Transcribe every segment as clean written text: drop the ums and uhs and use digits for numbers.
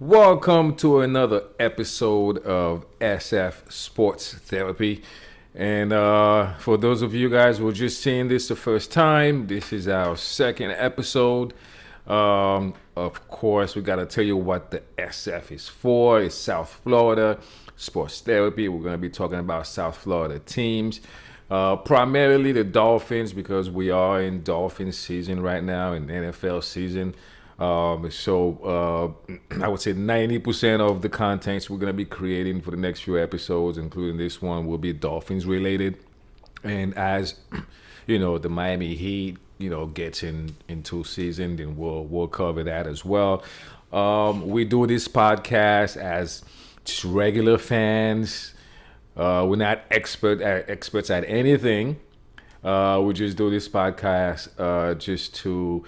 Welcome to another episode of SF Sports Therapy. And for those of you guys who are just seeing this the first time, this is our second episode. Of course, we got to tell you what the SF is for. It's South Florida Sports Therapy. We're going to be talking about South Florida teams. Primarily the Dolphins, because we are in Dolphins season right now, in NFL season. So I would say 90% of the contents we're going to be creating for the next few episodes, including this one, will be Dolphins related. And as you know, the Miami Heat, gets into season, then we'll cover that as well. We do this podcast as just regular fans. We're not experts at anything. We just do this podcast just to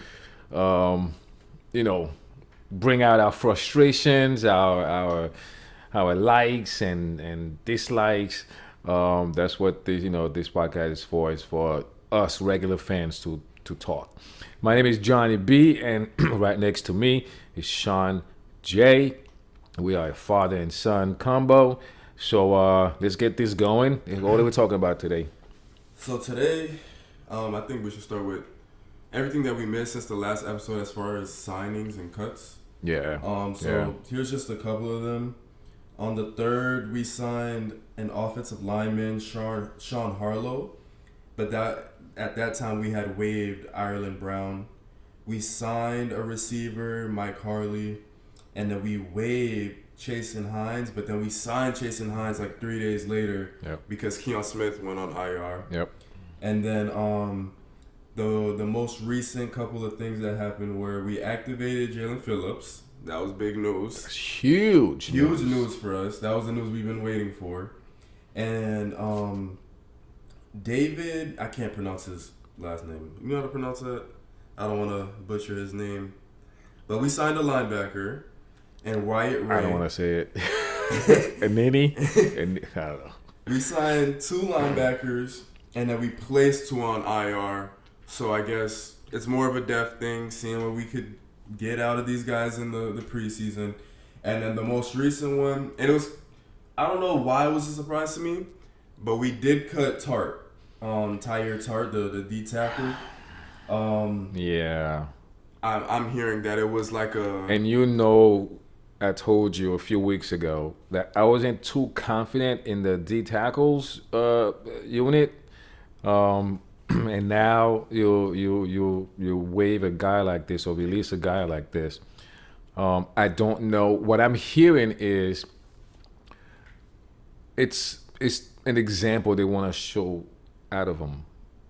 bring out our frustrations, our likes and dislikes. That's what this podcast is for. It's for us regular fans to talk. My name is Johnny B, and right next to me is Sean J. We are a father and son combo. So let's get this going. What are we talking about today? So today, I think we should start with everything that we missed since the last episode as far as signings and cuts. Yeah. Here's just a couple of them. On the 3rd, we signed an offensive lineman, Sean Harlow, but at that time we had waived Ireland Brown. We signed a receiver, Mike Harley, and then we waived Chasen Hines, but then we signed Chasen Hines like 3 days later because Keon Smith went on IR. Yep. And then the most recent couple of things that happened were we activated Jalen Phillips. That was big news. That's huge news for us. That was the news we've been waiting for. And David, I can't pronounce his last name. You know how to pronounce that? I don't want to butcher his name. But we signed a linebacker. And Wyatt Ray. I don't want to say it. Anini? I don't know. We signed 2 linebackers, and then we placed 2 on IR. So I guess it's more of a depth thing, seeing what we could get out of these guys in the preseason. And then the most recent one, and it was, I don't know why it was a surprise to me, but we did cut Tart, Tyre Tart, the D tackle. Yeah. I'm hearing that it was like a... And I told you a few weeks ago that I wasn't too confident in the D tackles unit, and now you waive a guy like this or release a guy like this. I don't know. What I'm hearing is it's an example they want to show out of him.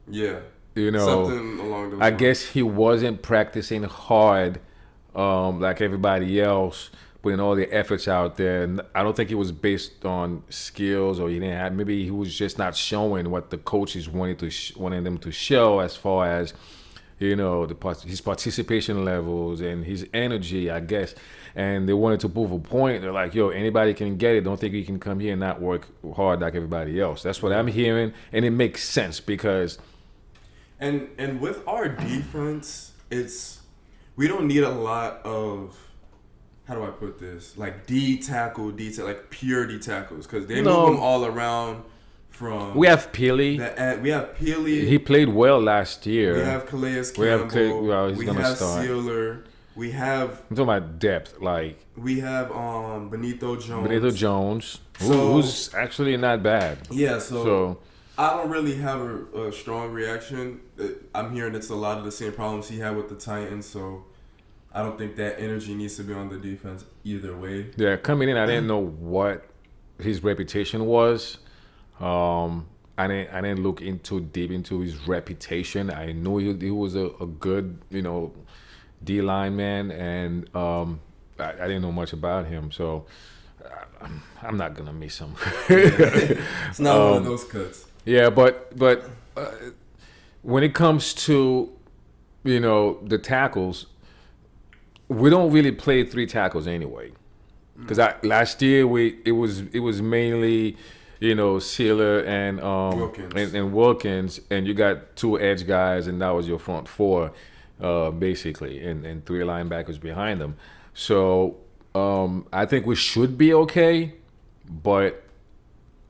Yeah. Something along those lines. I guess he wasn't practicing hard like everybody else, putting all the efforts out there. And I don't think it was based on skills, or maybe he was just not showing what the coaches wanted them to show as far as his participation levels and his energy, I guess. And they wanted to prove a point. They're like, anybody can get it. Don't think you can come here and not work hard like everybody else. That's what I'm hearing, and it makes sense because. And with our defense, we don't need a lot of, how do I put this? Like like pure D tackles, because they move them all around. We have Peely. We have Peely. He played well last year. We have Calais Campbell. He's gonna start. Sealer. We have. I'm talking about depth, like. We have Benito Jones. Who's actually not bad. Yeah. So I don't really have a strong reaction. I'm hearing it's a lot of the same problems he had with the Titans, so I don't think that energy needs to be on the defense either way. Yeah, coming in, I didn't know what his reputation was. I didn't look deep into his reputation. I knew he was a good, D lineman, and I didn't know much about him, so I'm not gonna miss him. It's not one of those cuts. Yeah, but when it comes to the tackles, we don't really play 3 tackles anyway. Because last year it was mainly Sealer and Wilkins, and you got 2 edge guys, and that was your front 4 basically, and 3 linebackers behind them. So I think we should be okay, but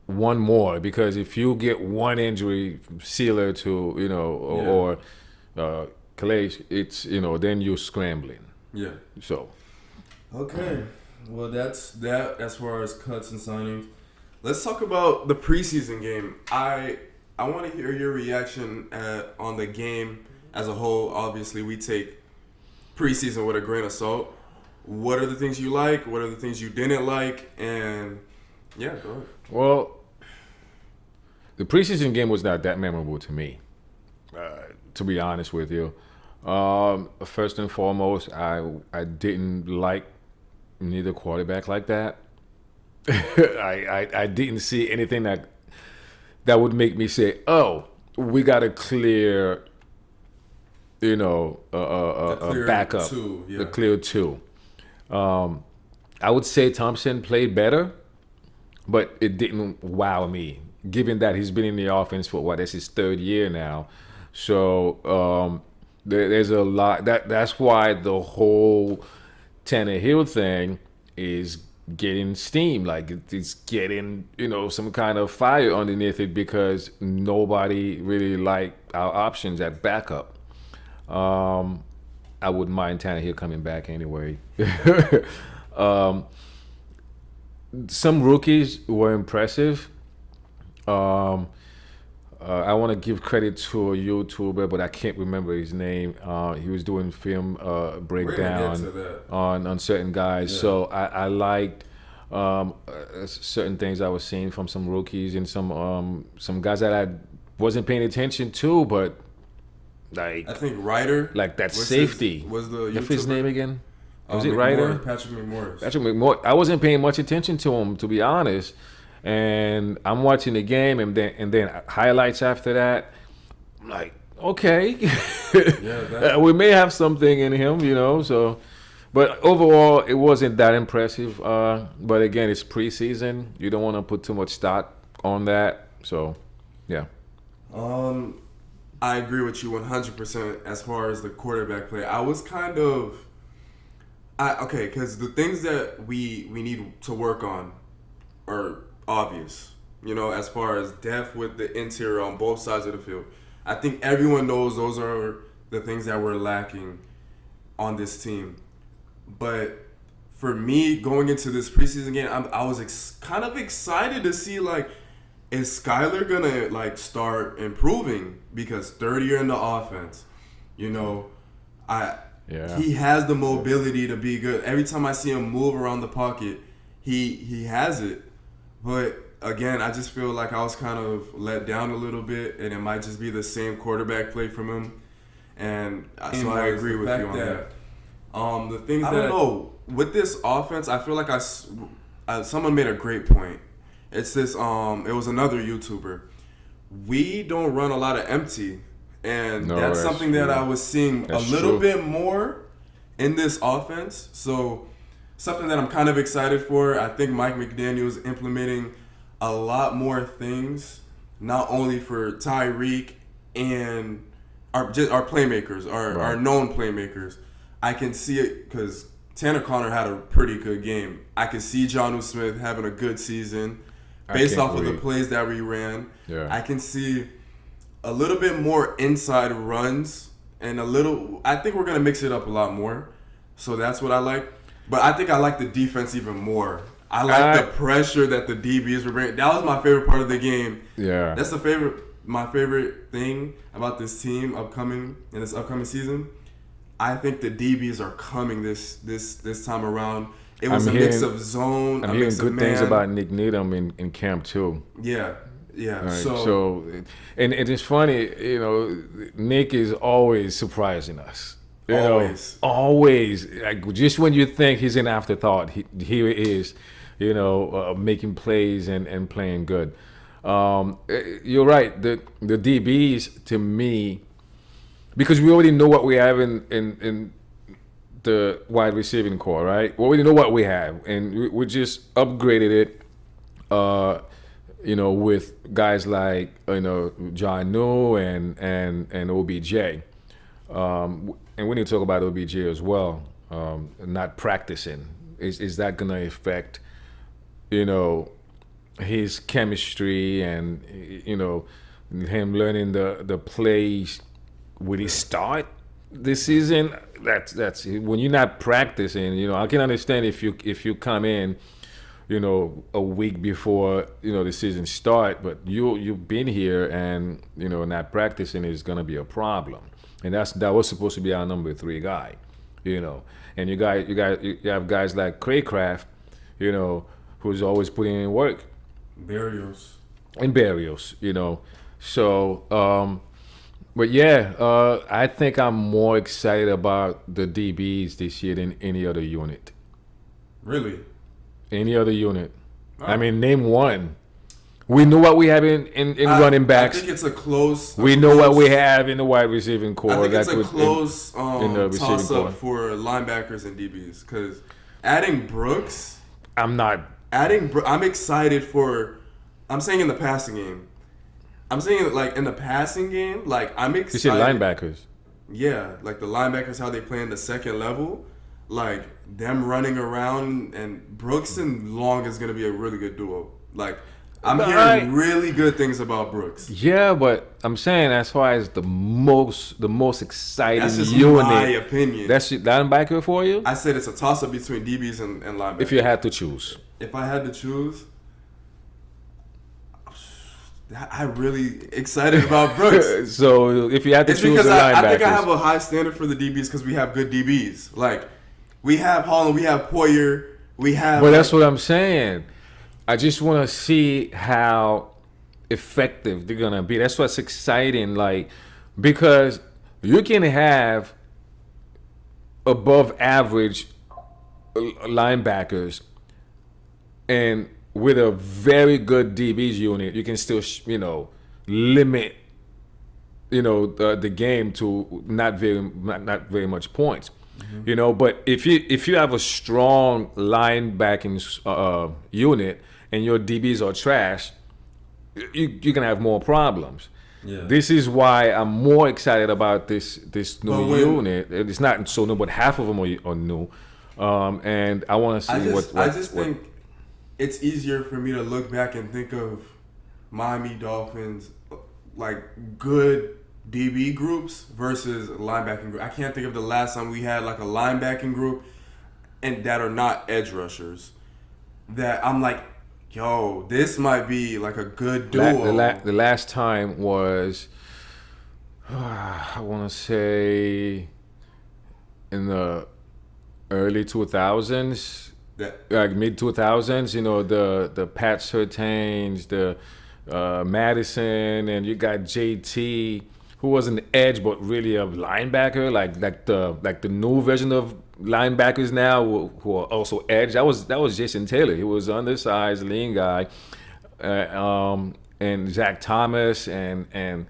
one more, because if you get one injury, Sealer to or Calais, it's then you're scrambling. Yeah. So. Okay. Well, that's that as far as cuts and signings. Let's talk about the preseason game. I want to hear your reaction on the game as a whole. Obviously, we take preseason with a grain of salt. What are the things you like? What are the things you didn't like? And yeah, go ahead. Well, the preseason game was not that memorable to me, to be honest with you. First and foremost, I didn't like neither quarterback like that. I didn't see anything that would make me say, "Oh, we got a clear, a backup, the clear two." I would say Thompson played better, but it didn't wow me, given that he's been in the offense for that's his third year now. So there's a lot. That's why the whole Tannehill thing is getting steam, like it's getting some kind of fire underneath it, because nobody really liked our options at backup. I wouldn't mind Tannehill coming back anyway. Some rookies were impressive. I want to give credit to a YouTuber, but I can't remember his name. He was doing film breakdown on certain guys. Yeah. So I liked certain things I was seeing from some rookies and some guys that I wasn't paying attention to, but like, I think Ryder, like that safety. Was the YouTuber? What's his name again? Was it Ryder? Patrick McMorris. Patrick McMorris. I wasn't paying much attention to him, to be honest. And I'm watching the game, and then highlights after that. I'm like, okay, we may have something in him, So, but overall, it wasn't that impressive. But again, it's preseason. You don't want to put too much stock on that. So, yeah. I agree with you 100% as far as the quarterback play. I was kind of, because the things that we need to work on are obvious, as far as depth with the interior on both sides of the field. I think everyone knows those are the things that we're lacking on this team. But for me, going into this preseason game, I was kind of excited to see, like, is Skyler gonna start improving? Because third year in the offense, he has the mobility to be good. Every time I see him move around the pocket, he has it. But again, I just feel like I was kind of let down a little bit, and it might just be the same quarterback play from him. And so I agree with you on that. The things I don't know with this offense, I feel like someone made a great point. It's this. It was another YouTuber. We don't run a lot of empty, and that's something that I was seeing a little bit more in this offense. So something that I'm kind of excited for. I think Mike McDaniel is implementing a lot more things, not only for Tyreek and our playmakers, our known playmakers. I can see it because Tanner Connor had a pretty good game. I can see Jonnu Smith having a good season. Based off of the plays that we ran, I can see a little bit more inside runs and I think we're going to mix it up a lot more. So that's what I like. But I think I like the defense even more. I like the pressure that the DBs were bringing. That was my favorite part of the game. Yeah. That's my favorite thing about this team in this upcoming season. I think the DBs are coming this time around. It was a mix of zone. I'm hearing good things about Nick Needham in camp too. Yeah. Right. So and it's funny, Nick is always surprising us. Always. Like, just when you think he's an afterthought, here he is, making plays and playing good. You're right. The DBs, to me, because we already know what we have in the wide receiving core, right? We already know what we have, and we just upgraded it, with guys like John New and OBJ, and we need to talk about OBJ as well. Not practicing, is that gonna affect, his chemistry and him learning the plays? Will he start this season? That's when you're not practicing. I can understand if you come in, a week before the season start, but you've been here and not practicing is gonna be a problem. And that was supposed to be our number 3 guy, And you have guys like Craycraft, who's always putting in work. Barrios. So, but yeah, I think I'm more excited about the DBs this year than any other unit. Really? Any other unit. I mean, name one. We know what we have in running backs. I think it's a close. We know what we have in the wide receiving core. I think it's a close toss-up for linebackers and DBs. Because adding Brooks... I'm excited for... I'm saying in the passing game. I'm saying, like, in the passing game, like, I'm excited. You said linebackers. Yeah, like the linebackers, how they play in the second level. Like, them running around, and Brooks and Long is going to be a really good duo. Like, I'm hearing really good things about Brooks. Yeah, but I'm saying as far as the most exciting that's just unit. my opinion. That's linebacker for you? I said it's a toss-up between DBs and linebackers. If you had to choose. If I had to choose... I'm really excited about Brooks. So if you had to choose the linebackers. I think I have a high standard for the DBs because we have good DBs. Like, we have Holland, we have Poyer, we have... But that's what I'm saying. I just want to see how effective they're going to be. That's what's exciting. Like, because you can have above average linebackers and... with a very good DBs unit, you can still, limit, the game to not very much points, But if you have a strong linebacking unit and your DBs are trash, you can have more problems. Yeah. This is why I'm more excited about this new unit. It's not so new, but half of them are new, and I want to see I just think. It's easier for me to look back and think of Miami Dolphins like good DB groups versus linebacking group. I can't think of the last time we had like a linebacking group and that are not edge rushers. That I'm like, yo, this might be like a good duo. The last time was, I want to say, in the early 2000s. Like mid 2000s, the Pat Surtains, the Madison, and you got JT, who was an edge but really a linebacker, like the new version of linebackers now who are also edge. That was Jason Taylor. He was undersized, lean guy, and Zach Thomas, and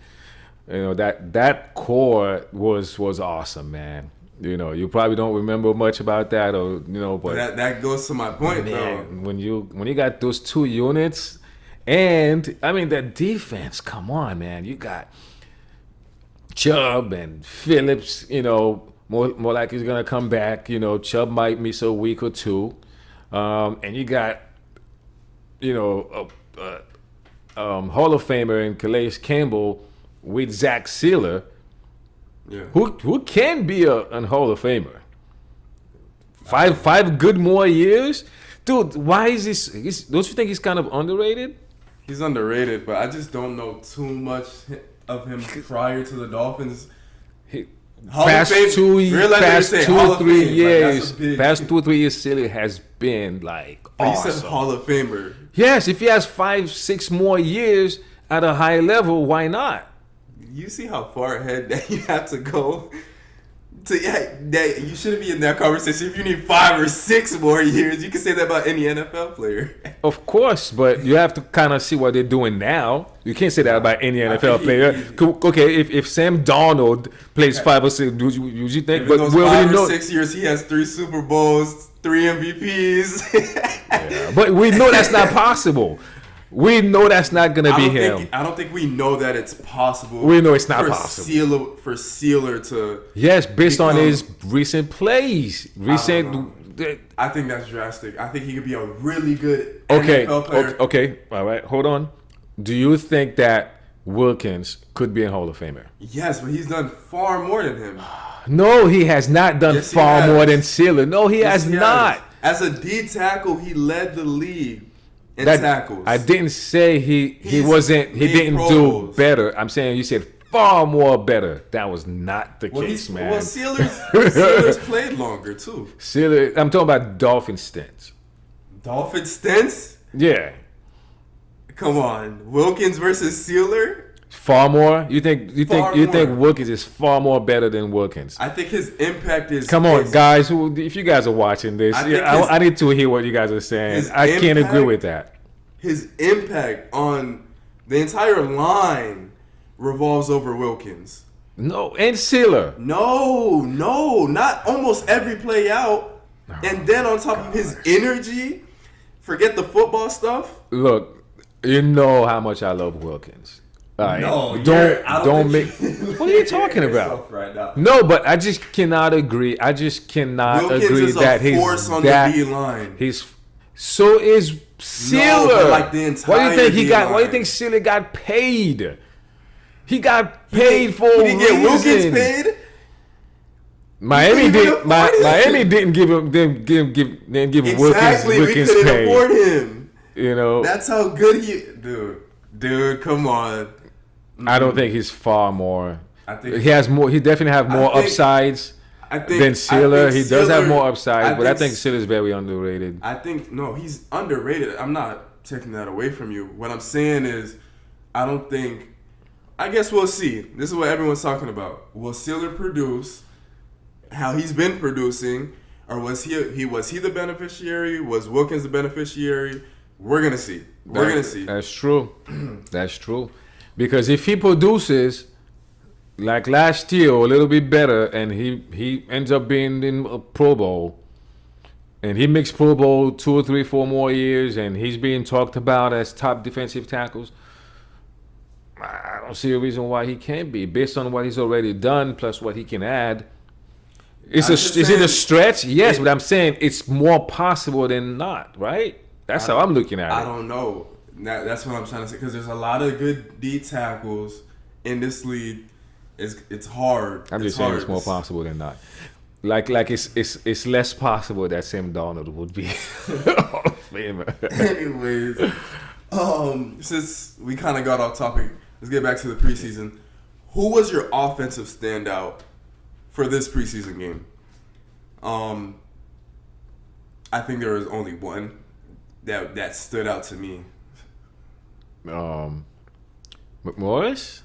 that core was awesome, man. You probably don't remember much about that, but that goes to my point, man, though. When you got those two units, and I mean that defense, come on, man, you got Chubb and Phillips, more like he's gonna come back. Chubb might miss a week or two, and you got Hall of Famer in Calais Campbell with Zach Sealer. Yeah. Who can be an Hall of Famer? Five good more years, dude. Why is this? Don't you think he's kind of underrated? He's underrated, but I just don't know too much of him prior to the Dolphins. Past 2 or 3 years, past 2 or 3 years, Silly has been like awesome. You said Hall of Famer. Yes, if he has 5-6 more years at a high level, why not? You see how far ahead that you have to go that you shouldn't be in that conversation. If you need 5 or 6 more years, you can say that about any NFL player. Of course, but you have to kind of see what they're doing now. You can't say that about any NFL player. Okay, if Sam Darnold plays 5 or 6, would you think? But in those 5 or 6 years, he has 3 Super Bowls, 3 MVPs. Yeah, but we know that's not possible. We know that's not going to be him. I don't think we know that it's possible. We know it's not possible. For Sealer to... Yes, based on his recent plays. I think that's drastic. I think he could be a really good Okay, NFL player. okay, all right, hold on. Do you think that Wilkins could be a Hall of Famer? Yes, but he's done far more than him. No, he has not done Yes, he far has. more than Sealer. No, he Yes, has he not. As a D tackle, he led the league in That- tackles. I didn't say he He's wasn't. He made didn't Pro do Bowls. better. I'm saying you said far more better. That was not the case, man. Well, Steelers played longer too. Sealer. I'm talking about Dolphin stints. Dolphin stints? Yeah, Come on, Wilkins versus Sealer. far more. You think Far you think more. Wilkins is far more better than Wilkins? I think his impact is. Come on, is- guys. If you guys are watching this, I think I need to hear what you guys are saying. his I can't agree impact- with that. His impact on the entire line revolves over Wilkins. No, and Sealer. No, not almost every play out. And then on top of his energy, forget the football stuff. Look, you know how much I love Wilkins. All right? I don't make. think What are you talking about? right now. No, but I just cannot agree. I just cannot Wilkins agree is that a force on that the D line. he's. So is Sealer. but like the Why do you entire think he got? Why do you D-line. think Sealer got paid? He got paid for He a didn't get Wilkins reason. paid. Miami He couldn't did. afford it. Miami didn't give him. Didn't give Exactly, Wilkins we couldn't pay. afford him. You know, That's how good he, dude. Come on. I don't think he's far more. I think He has more. He definitely have more think- upsides I think than Sealer. I think He does have Sealer- more upsides, but I think S- Sealer's very underrated. I think no, he's underrated. I'm not taking that away from you. What I'm saying is, I don't think. I guess we'll see. This is what everyone's talking about. Will Sealer produce how he's been producing, or was he the beneficiary? Was Wilkins the beneficiary? We're gonna see. We're gonna see. That's true. That's true. Because if he produces like last year or a little bit better, and he ends up being in a Pro Bowl, and he makes Pro Bowl 2 or 3, 4 more years, and he's being talked about as top defensive tackles, I don't see a reason why he can't be, based on what he's already done plus what he can add. Is it a stretch? Yes, but I'm saying it's more possible than not, right? That's how I'm looking at it. I don't know. That's what I'm trying to say, because there's a lot of good D tackles in this league. It's hard. I'm just saying it's more possible than not. Like it's less possible that Sam Darnold would be Hall of Famer. Anyways, since we kind of got off topic, let's get back to the preseason. Who was your offensive standout for this preseason game? I think there was only one that stood out to me. McMorris?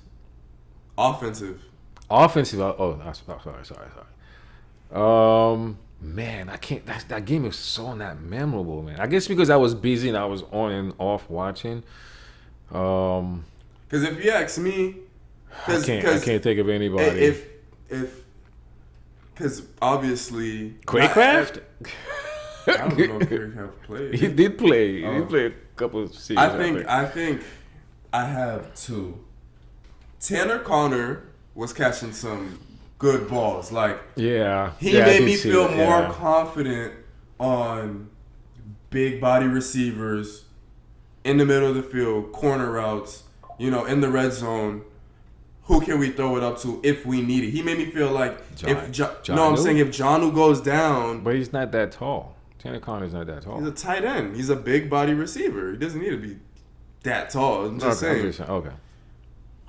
Offensive. Offensive. Sorry. Man, I can't. That game is so not memorable, man. I guess because I was busy and I was on and off watching. Because if you ask me, I can't think of anybody. Because obviously Craycraft? I don't know if Craycraft played. He did play. He played a couple of seasons. I think I have two. Tanner Connor was catching some good balls. Like, he made me feel more confident on big body receivers in the middle of the field, corner routes, in the red zone. Who can we throw it up to if we need it? He made me feel like if Jonnu goes down, but he's not that tall. Tanner Connor's not that tall. He's a tight end. He's a big body receiver. He doesn't need to be that tall. I'm just saying. Okay.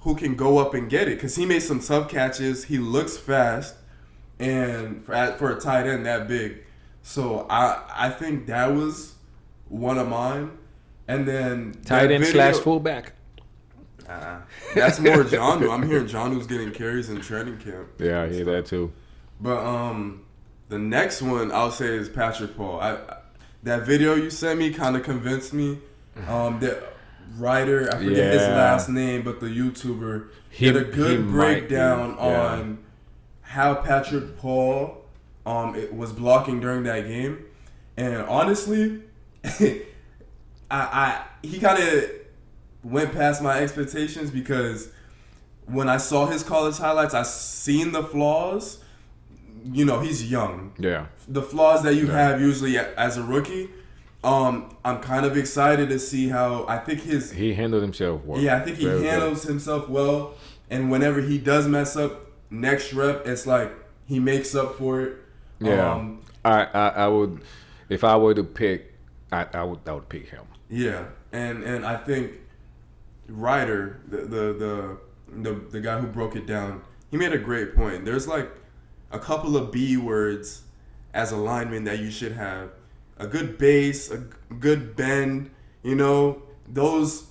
Who can go up and get it? Because he made some tough catches. He looks fast, and for a tight end that big, so I think that was one of mine. And then tight end / fullback. That's more Jonnu. I'm hearing Jonnu's getting carries in training camp. Yeah, I hear that too. But the next one I'll say is Patrick Paul. That video you sent me kind of convinced me. That writer, I forget his last name, but the YouTuber did a good breakdown on how Patrick Paul was blocking during that game, and honestly, he kind of went past my expectations, because when I saw his college highlights, I seen the flaws. he's young. Yeah. The flaws that you have usually as a rookie, I'm kind of excited to see how I think he handled himself well. Yeah, I think he handles himself well, and whenever he does mess up, next rep, it's like he makes up for it. Yeah. I would, if I were to pick, I would pick him. Yeah, and I think Ryder, the guy who broke it down, he made a great point. There's like a couple of B words as a lineman that you should have: a good base, a good bend. Those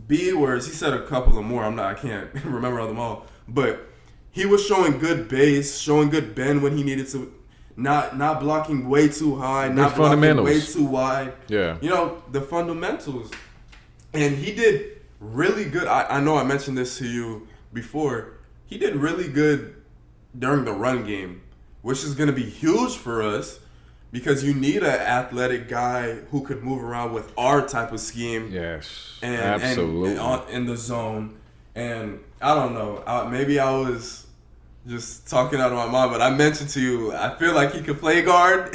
B words. He said a couple of more. I can't remember them all, but he was showing good base, showing good bend when he needed to. Not blocking way too high, not blocking way too wide. Yeah. The fundamentals. And he did really good. I know I mentioned this to you before. He did really good during the run game, which is going to be huge for us because you need an athletic guy who could move around with our type of scheme. Yes, and absolutely. And in the zone. And I don't know. Maybe I was just talking out of my mind, but I mentioned to you, I feel like he could play guard.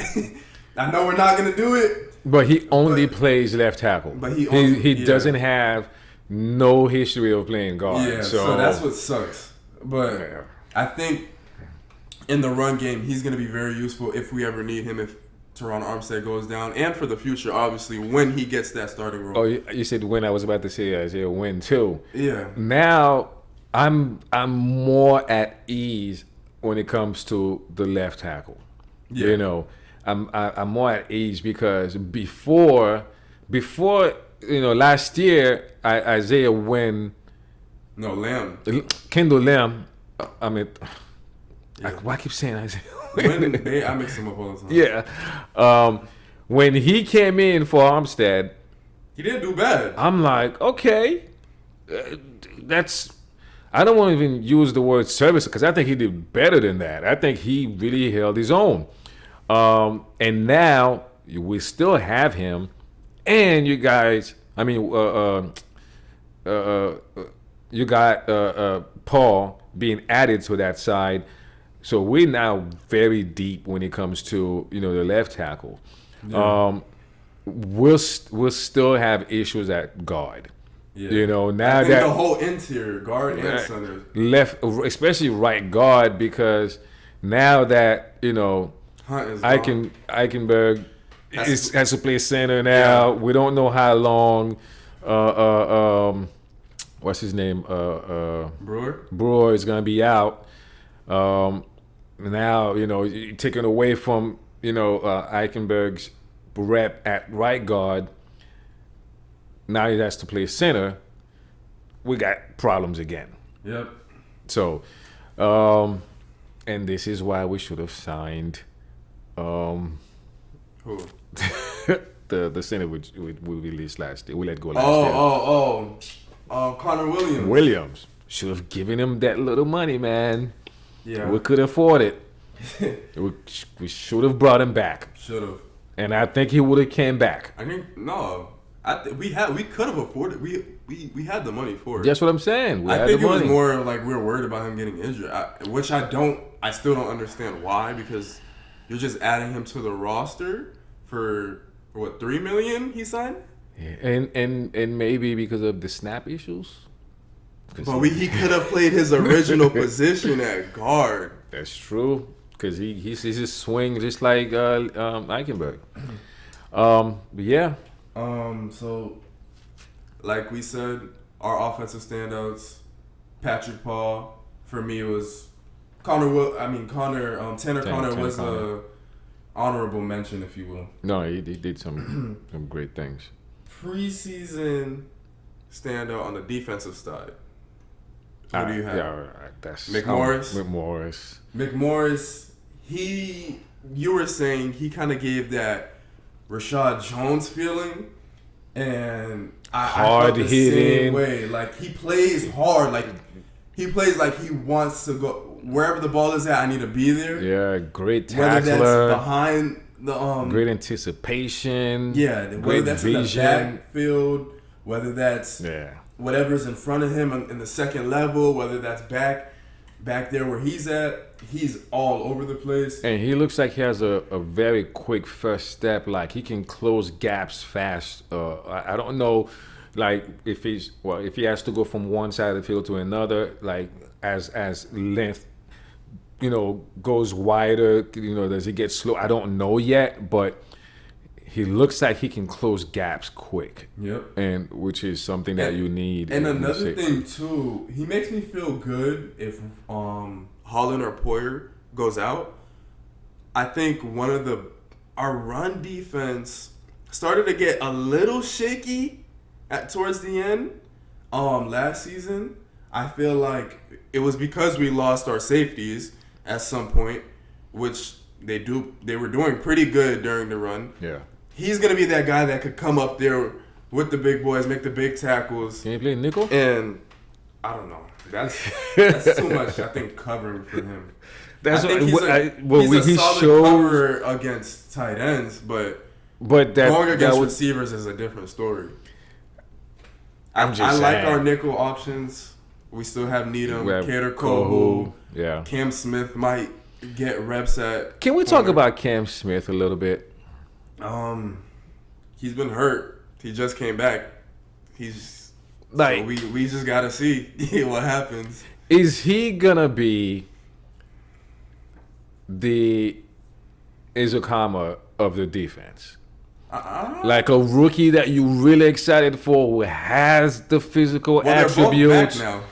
I know we're not going to do it. But he only plays left tackle. But he doesn't have no history of playing guard. Yeah, so that's what sucks. But I think in the run game, he's going to be very useful if we ever need him, if Teron Armstead goes down, and for the future, obviously, when he gets that starting role. Oh, you said when. I was about to say Isaiah Wynn too. Yeah. Now I'm more at ease when it comes to the left tackle. Yeah. I'm more at ease because before last year Isaiah Wynn. No, Lamb. Kendall Lamb. I mean, why I keep saying Isaiah Wynn? I mix him up all the time. Yeah. When he came in for Armstead, he didn't do bad. I'm like, okay, that's. I don't want to even use the word service because I think he did better than that. I think he really held his own. And now we still have him, and you guys. I mean, you got Paul being added to that side, so we're now very deep when it comes to the left tackle. Yeah. We'll still have issues at guard. Yeah. Now I think that the whole interior guard and center left, especially right guard, because now that Hunt is Eichenberg has to play center now. Yeah. We don't know how long. What's his name? Brewer is gonna be out. Now taken away from Eichenberg's rep at right guard. Now he has to play center. We got problems again. Yep. So, and this is why we should have signed. Who? the center we released last year. We let go last year. Connor Williams. Williams should have given him that little money, man. Yeah. We could afford it. we should have brought him back. Should have. And I think he would have came back. I think no. We could have afforded. We had the money for it. That's what I'm saying. I think it was more like we were worried about him getting injured, which I still don't understand why, because you're just adding him to the roster for what, $3 million he signed. Yeah. And maybe because of the snap issues. But he could have played his original position at guard. That's true, because he's just swing just like Eichenberg. Yeah. So, like we said, our offensive standouts, Patrick Paul, for me was Tanner Connor was a honorable mention, if you will. No, he did some great things. Preseason standout on the defensive side. What do you have? Yeah, that's McMorris. McMorris, you were saying he kind of gave that Rashad Jones feeling, and I felt the same way. Like, he plays hard. Like, he plays like he wants to go wherever the ball is at. I need to be there. Yeah, great tackler. Whether that's behind the great anticipation. Yeah, great whether that's vision. in the backfield, whether that's whatever's in front of him in the second level, whether that's back. back there where he's at, he's all over the place. And he looks like he has a very quick first step. Like he can close gaps fast. I don't know, like if he has to go from one side of the field to another, like as length, goes wider. Does he get slow? I don't know yet, but he looks like he can close gaps quick. Yep. And which is something that you need. And another thing too, he makes me feel good if Holland or Poyer goes out. I think our run defense started to get a little shaky towards the end. Last season, I feel like it was because we lost our safeties at some point, which they were doing pretty good during the run. Yeah. He's gonna be that guy that could come up there with the big boys, make the big tackles. Can he play nickel? And I don't know. That's too much. I think covering for him. That's I think he's a solid cover against tight ends, but going against receivers is a different story. I like our nickel options. We still have Needham, Kader Kohu. Yeah. Cam Smith might get reps at. Can we talk about Cam Smith a little bit? He's been hurt. He just came back. He's like, so we just gotta see what happens. Is he gonna be the Izukama of the defense? Like a rookie that you really excited for, who has the physical attributes. They're both back now.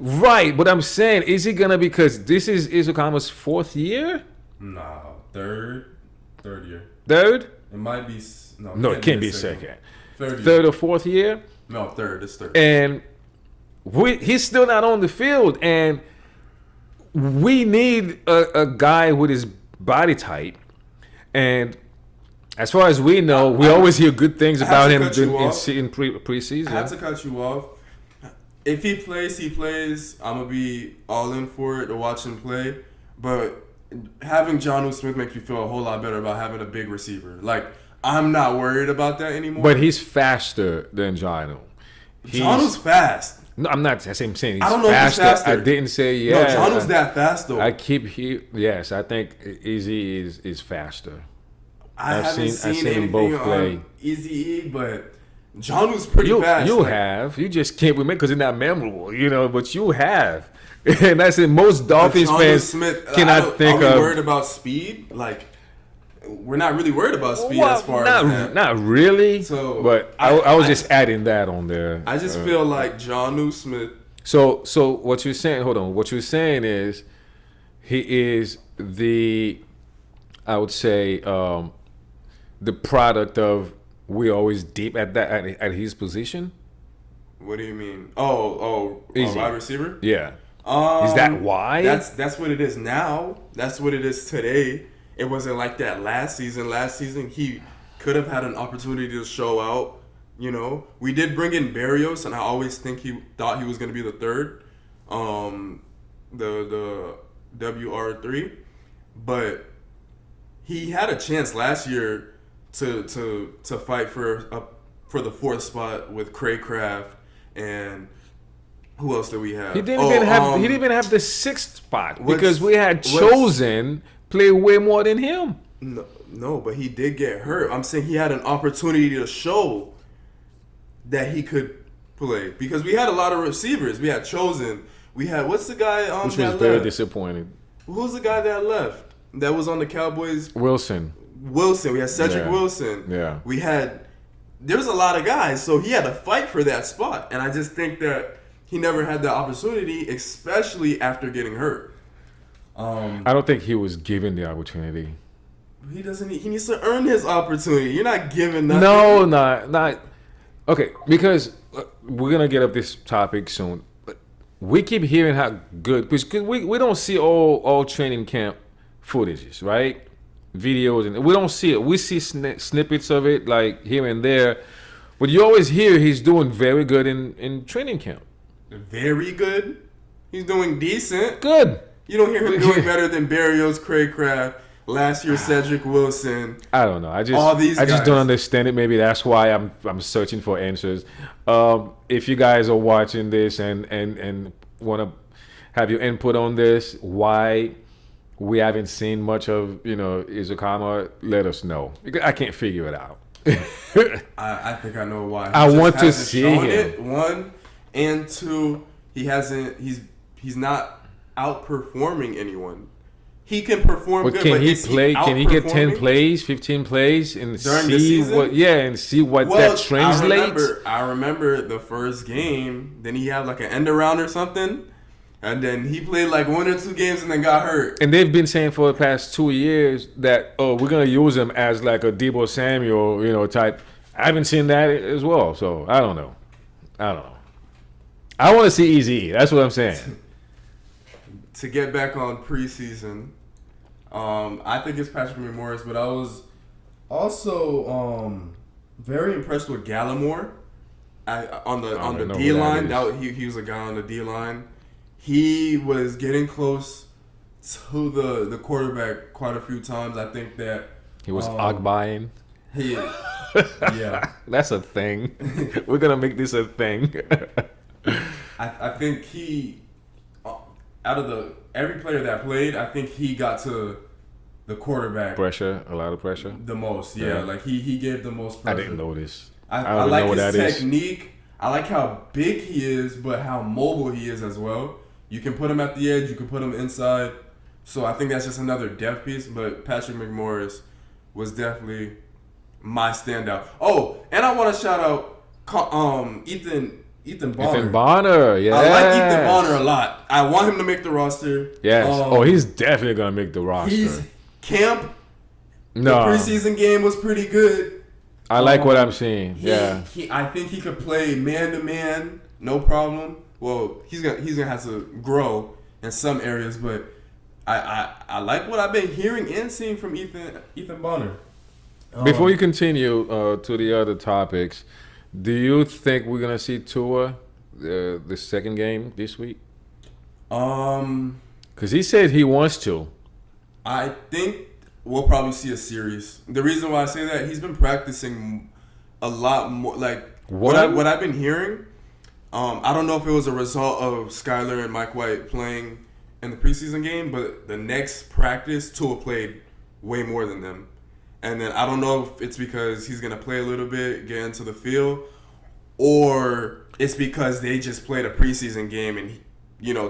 Right, but I'm saying, is he gonna, because this is Izukama's fourth year? No, third year. Third? It might be no. It can't be second. Third or fourth year? No, third. It's third. And he's still not on the field, and we need a guy with his body type. And as far as we know, we always hear good things about him in preseason. I have to cut you off. If he plays, he plays. I'm going to be all in for it to watch him play. But having Jonnu Smith makes me feel a whole lot better about having a big receiver. Like, I'm not worried about that anymore. But he's faster than Jonnu. Jonnu's fast. No, I'm not saying he's I don't know faster. If he's faster. I didn't say yeah. No, Jonnu's that fast though. Yes, I think Easy is faster. I've seen him both play. Easy, but Jonnu's pretty fast. You just can't remember because it's not memorable, but you have. And that's it. Most Dolphins fans cannot think of. Are we worried about speed? Like, we're not really worried about speed as far as that. Not really. So, but I was just adding that on there. I just feel like Jonnu Smith. So what you're saying? Hold on. What you're saying is, he is I would say, the product of we're always deep at at his position. What do you mean? Oh, wide receiver. Yeah. Is that why? That's what it is now. That's what it is today. It wasn't like that last season. Last season, he could have had an opportunity to show out. We did bring in Barrios, and I always thought he was going to be the third, the WR3, but he had a chance last year to fight for the fourth spot with Craycraft and. Who else did we have? He didn't even have the sixth spot because we had Chosen play way more than him. No, but he did get hurt. I'm saying he had an opportunity to show that he could play because we had a lot of receivers. We had Chosen. We had what's the guy? Which was very disappointing. Who's the guy that left? That was on the Cowboys. Wilson. We had Cedric Wilson. Yeah. There was a lot of guys, so he had to fight for that spot, and I just think that. He never had the opportunity, especially after getting hurt. I don't think he was given the opportunity. He doesn't. He needs to earn his opportunity. You're not giving nothing. No, not. Okay, because we're gonna get up this topic soon. But we keep hearing how good because we don't see all training camp footages, right? Videos, and we don't see it. We see snippets of it like here and there, but you always hear he's doing very good in training camp. Very good. He's doing decent. Good. You don't hear him doing better than Barrios, Craycraft, last year Cedric Wilson. I don't know. I just don't understand it. Maybe that's why I'm searching for answers. If you guys are watching this and want to have your input on this. Why we haven't seen much of Izukama? Let us know. I can't figure it out. I think I know why. I want to see him. It, one, and two, he hasn't. He's not outperforming anyone. He can perform but good, can but he play? Can he get 10 plays, 15 plays, and see what? Yeah, and see what that translates. I remember the first game. Then he had like an end around or something, and then he played like 1 or 2 games and then got hurt. And they've been saying for the past 2 years that we're gonna use him as like a Debo Samuel, type. I haven't seen that as well, so I don't know. I want to see Easy. That's what I'm saying. To get back on preseason. I think it's Patrick McMorris, but I was also very impressed with Gallimore on the D line. He was a guy on the D line. He was getting close to the quarterback quite a few times. I think that he was Ogbying. Yeah, that's a thing. We're gonna make this a thing. I think he out of every player that played, I think he got to the quarterback a lot of pressure. The most, yeah. Like he gave the most pressure. I didn't know this. I like his technique. I like how big he is, but how mobile he is as well. You can put him at the edge. You can put him inside. So I think that's just another depth piece. But Patrick McMorris was definitely my standout. Oh, and I want to shout out Ethan Bonner. Ethan Bonner, yeah. I like Ethan Bonner a lot. I want him to make the roster. Yes. He's definitely gonna make the roster. The preseason game was pretty good. I like what I'm seeing. I think he could play man to man, no problem. Well, he's gonna have to grow in some areas, but I like what I've been hearing and seeing from Ethan Bonner. Before you continue to the other topics, do you think we're gonna see Tua the second game this week? Because he said he wants to. I think we'll probably see a series. The reason why I say that, he's been practicing a lot more. Like what I've been hearing, I don't know if it was a result of Skyler and Mike White playing in the preseason game, but the next practice, Tua played way more than them. And then I don't know if it's because he's going to play a little bit, get into the field, or it's because they just played a preseason game and,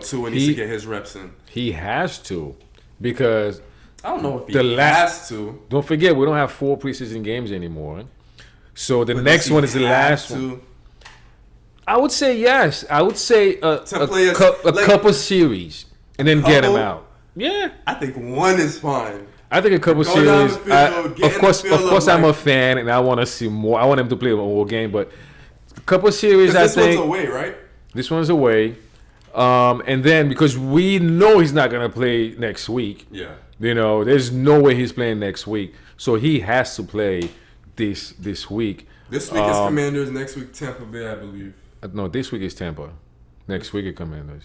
Tua needs to get his reps in. He has to, because I don't know if he has to. Don't forget, we don't have 4 preseason games anymore. So the next one is the last one. I would say yes. I would say a couple series and then get him out. Yeah. I think one is fine. I think a couple series. Of course, I'm a fan and I want to see more. I want him to play a whole game, but a couple series. I think this one's away, right? This one's away, and then because we know he's not gonna play next week. Yeah. There's no way he's playing next week, so he has to play this week. This week is Commanders. Next week Tampa Bay, I believe. No, this week is Tampa. Next week is Commanders.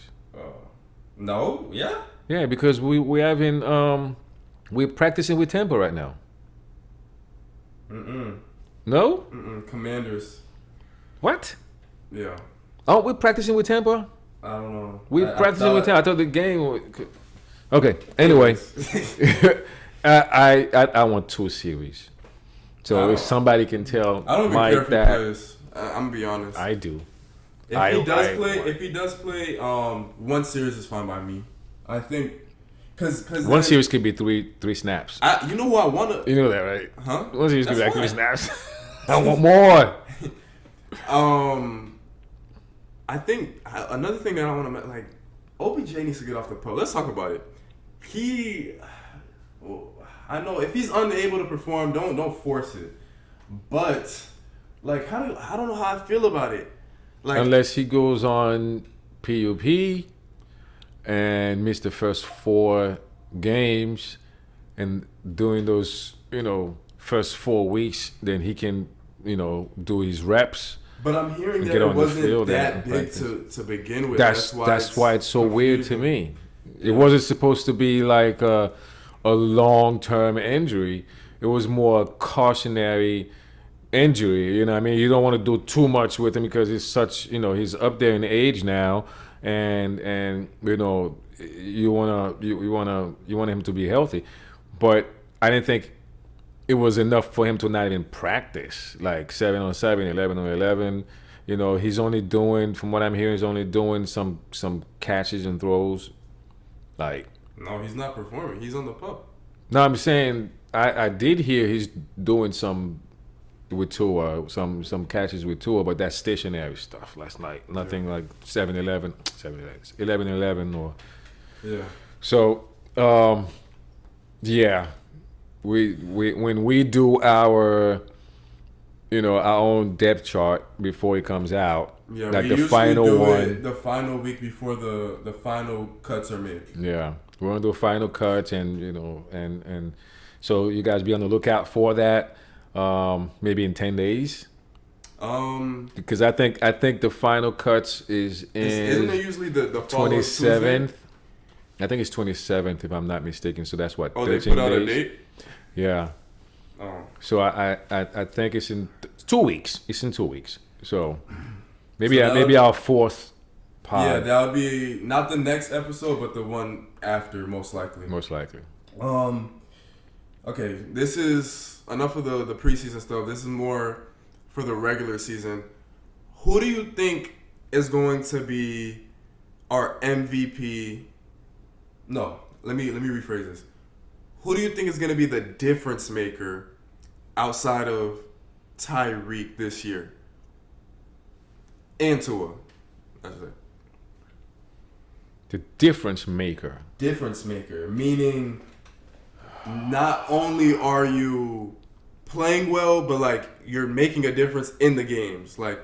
No, yeah. Yeah, because we haven't. We're practicing with Tampa right now. No? Commanders. What? Yeah. Oh, we're practicing with Tampa? I don't know. We're practicing with Tampa. I thought the game... Okay, anyway. I want 2 series. So if somebody can tell I don't even care if he plays. I'm going to be honest. I do. If he does play, 1 series is fine by me. I think... Cause 1 series could be three snaps. You know who I want to... You know that, right? Huh? 1 series could be like 3 snaps. I want more. I think another thing that I want to... Like, OBJ needs to get off the post. Let's talk about it. I know if he's unable to perform, don't force it. But, like, I don't know how I feel about it. Like, unless he goes on PUP... and missed the first 4 games, and during those first 4 weeks, then he can do his reps. But I'm hearing that it wasn't that big to begin with. That's why it's so weird to me. It wasn't supposed to be like a long-term injury. It was more a cautionary injury. You know what I mean? You don't want to do too much with him because he's such he's up there in age now. and you want him to be healthy, but I didn't think it was enough for him to not even practice like 7-on-7, 11-on-11. He's only doing, from what I'm hearing, he's only doing some catches and throws. Like, no, he's not performing. He's on the pup. No, I'm saying I did hear he's doing some with Tua, some catches with Tua, but that's stationary stuff last night. Nothing like 11-11 or yeah. So yeah, we when we do our our own depth chart before it comes out, yeah, like we the usually final do one, it the final week before the final cuts are made. Yeah, we're gonna do a final cut, and and so you guys be on the lookout for that. Maybe in 10 days. Because I think the final cuts is in. Isn't it usually the 27th? I think it's 27th if I'm not mistaken. So that's what. Oh, they put out a date. Yeah. Oh. So I think it's in 2 weeks. It's in 2 weeks. So maybe our fourth pod. Yeah, that would be not the next episode, but the one after, most likely. Most likely. Okay, this is enough of the preseason stuff. This is more for the regular season. Who do you think is going to be our MVP? No, let me rephrase this. Who do you think is going to be the difference maker outside of Tyreek this year? And Tua, I should say. The difference maker. Difference maker, meaning not only are you playing well, but like you're making a difference in the games. Like,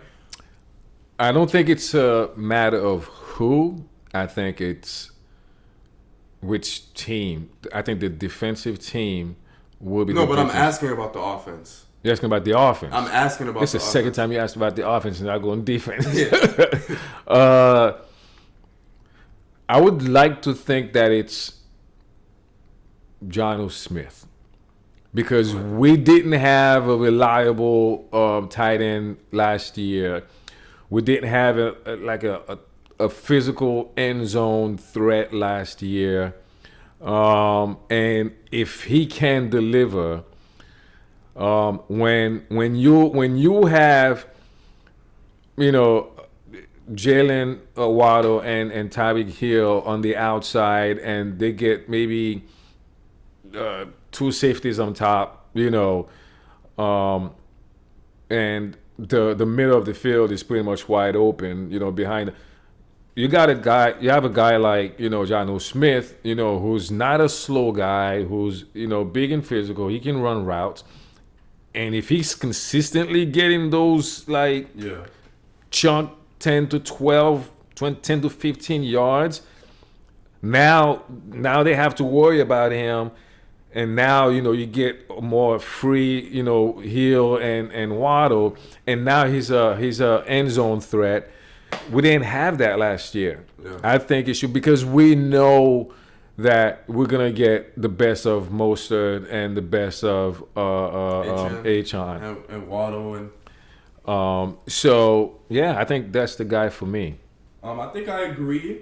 I don't think it's a matter of who. I think it's which team. I think the defensive team will be. No, but I'm asking about the offense. You're asking about the offense. I'm asking about. It's the second time you asked about the offense, and I go on defense. Yeah. I would like to think that it's Jonnu Smith, because we didn't have a reliable tight end last year. We didn't have a physical end zone threat last year, and if he can deliver, when you have Jalen Waddle and Tyreek Hill on the outside, and they get maybe two safeties on top, and the middle of the field is pretty much wide open, behind. You have a guy like, Jonnu Smith, who's not a slow guy, who's, big and physical. He can run routes. And if he's consistently getting those, chunk 10 to 12, 20, 10 to 15 yards, now they have to worry about him. And now, you get more free, Hill and Waddle. And now he's a end zone threat. We didn't have that last year. Yeah. I think it should, because we know that we're going to get the best of Mostert and the best of Achane. And Waddle. And so, yeah, I think that's the guy for me. I think I agree.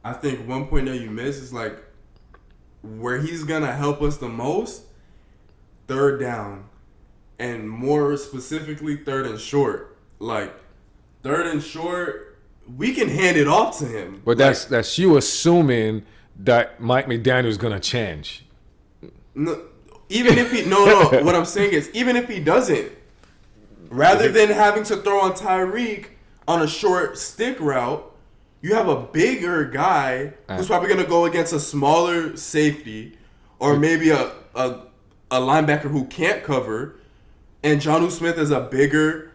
I think one point that you missed is like where he's going to help us the most, third down. And more specifically, third and short. Like, third and short, we can hand it off to him. But that's you assuming that Mike McDaniel's gonna change. No, even if he what I'm saying is, even if he doesn't, rather than having to throw on Tyreek on a short stick route, you have a bigger guy who's probably gonna go against a smaller safety, or maybe a linebacker who can't cover, and Jonnu Smith is a bigger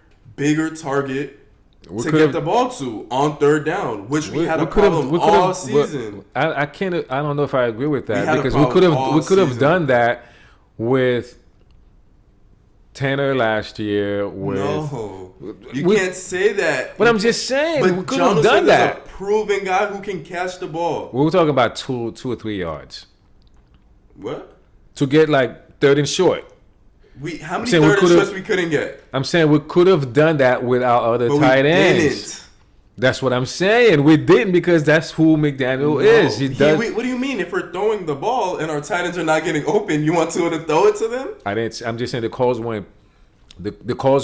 target to get the ball to on third down, which we had a problem all season. I don't know if I agree with that, because we could have done that with Tanner last year. No, you can't say that. But I'm just saying, but we could have done that. Is a proven guy who can catch the ball. We were talking about two or 3 yards. What? To get like third and short. How many third and shorts we couldn't get? I'm saying we could have done that with our other tight ends. That's what I'm saying. We didn't because that's who McDaniel is. He does. What do you mean? If we're throwing the ball and our tight ends are not getting open, you want to throw it to them? I'm just saying the calls